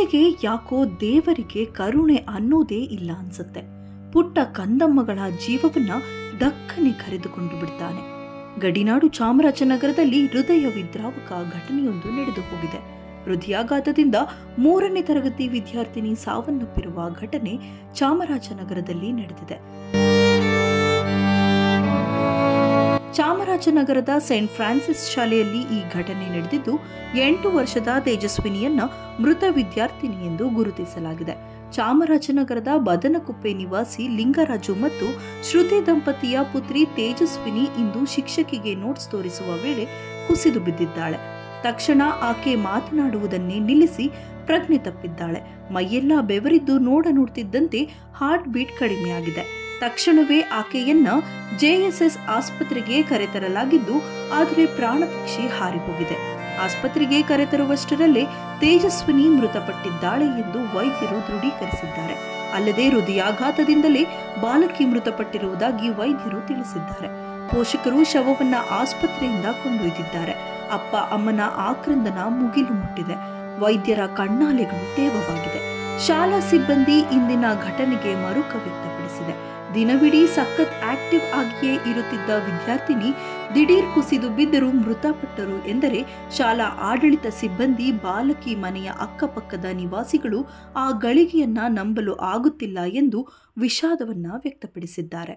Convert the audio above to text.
ಈಚೆಗೆ ಯಾಕೋ ದೇವರಿಗೆ ಕರುಣೆ ಅನ್ನೋದೇ ಇಲ್ಲ ಅನ್ಸುತ್ತೆ. ಪುಟ್ಟ ಕಂದಮ್ಮಗಳ ಜೀವವನ್ನ ದಕ್ಕನೆ ಕರೆದುಕೊಂಡು ಬಿಡ್ತಾನೆ. ಗಡಿನಾಡು ಚಾಮರಾಜನಗರದಲ್ಲಿ ಹೃದಯ ವಿದ್ರಾವಕ ಘಟನೆಯೊಂದು ನಡೆದು ಹೋಗಿದೆ. ಹೃದಯಾಘಾತದಿಂದ 3ನೇ ತರಗತಿ ವಿದ್ಯಾರ್ಥಿನಿ ಸಾವನ್ನಪ್ಪಿರುವ ಘಟನೆ ಚಾಮರಾಜನಗರದಲ್ಲಿ ನಡೆದಿದೆ. ಚಾಮರಾಜನಗರದ ಸೆಂಟ್ ಫ್ರಾನ್ಸಿಸ್ ಶಾಲೆಯಲ್ಲಿ ಈ ಘಟನೆ ನಡೆದಿದ್ದು 8 ವರ್ಷದ ತೇಜಸ್ವಿನಿಯನ್ನ ಮೃತ ವಿದ್ಯಾರ್ಥಿನಿ ಎಂದು ಗುರುತಿಸಲಾಗಿದೆ. ಚಾಮರಾಜನಗರದ ಬದನಕುಪ್ಪೆ ನಿವಾಸಿ ಲಿಂಗರಾಜು ಮತ್ತು ಶ್ರುತಿ ದಂಪತಿಯ ಪುತ್ರಿ ತೇಜಸ್ವಿನಿ ಇಂದು ಶಿಕ್ಷಕಿಗೆ ನೋಟ್ಸ್ ತೋರಿಸುವ ವೇಳೆ ಕುಸಿದು ಬಿದ್ದಿದ್ದಾಳೆ. ತಕ್ಷಣ ಆಕೆ ಮಾತನಾಡುವುದನ್ನೇ ನಿಲ್ಲಿಸಿ ಪ್ರಜ್ಞೆ ತಪ್ಪಿದ್ದಾಳೆ. ಮೈಯೆಲ್ಲ ಬೆವರಿದ್ದು ನೋಡುತ್ತಿದ್ದಂತೆ ಹಾರ್ಟ್ ಬೀಟ್ ಕಡಿಮೆಯಾಗಿದೆ. ತಕ್ಷಣವೇ ಆಕೆಯನ್ನ ಜೆಎಸ್ಎಸ್ ಆಸ್ಪತ್ರೆಗೆ ಕರೆತರಲಾಗಿದ್ದು, ಆದರೆ ಪ್ರಾಣ ಪಕ್ಷಿ ಹಾರಿ ಹೋಗಿದೆ. ಆಸ್ಪತ್ರೆಗೆ ಕರೆತರುವಷ್ಟರಲ್ಲೇ ತೇಜಸ್ವಿನಿ ಮೃತಪಟ್ಟಿದ್ದಾಳೆ ಎಂದು ವೈದ್ಯರು ದೃಢೀಕರಿಸಿದ್ದಾರೆ. ಅಲ್ಲದೆ ಹೃದಯಾಘಾತದಿಂದಲೇ ಬಾಲಕಿ ಮೃತಪಟ್ಟಿರುವುದಾಗಿ ವೈದ್ಯರು ತಿಳಿಸಿದ್ದಾರೆ. ಪೋಷಕರು ಶವವನ್ನ ಆಸ್ಪತ್ರೆಯಿಂದ ಕೊಂಡೊಯ್ದಿದ್ದಾರೆ. ಅಪ್ಪ ಅಮ್ಮನ ಆಕ್ರಂದನ ಮುಗಿಲು ಮುಟ್ಟಿದೆ. ವೈದ್ಯರ ಕಣ್ಣಾಲೆಗಳು ತೇವವಾಗಿದೆ. ಶಾಲಾ ಸಿಬ್ಬಂದಿ ಇಂದಿನ ಘಟನೆಗೆ ಮರುಕ ವ್ಯಕ್ತಪಡಿಸಿದೆ. ದಿನವಿಡೀ ಸಖತ್ ಆಕ್ಟಿವ್ ಆಗಿಯೇ ಇರುತ್ತಿದ್ದ ವಿದ್ಯಾರ್ಥಿನಿ ದಿಢೀರ್ ಕುಸಿದು ಬಿದ್ದರೂ ಮೃತಪಟ್ಟರು ಎಂದರೆ ಶಾಲಾ ಆಡಳಿತ ಸಿಬ್ಬಂದಿ, ಬಾಲಕಿ ಮನೆಯ ಅಕ್ಕಪಕ್ಕದ ನಿವಾಸಿಗಳು ಆ ಗಳಿಗೆಯನ್ನ ನಂಬಲು ಆಗುತ್ತಿಲ್ಲ ಎಂದು ವಿಷಾದವನ್ನ ವ್ಯಕ್ತಪಡಿಸಿದ್ದಾರೆ.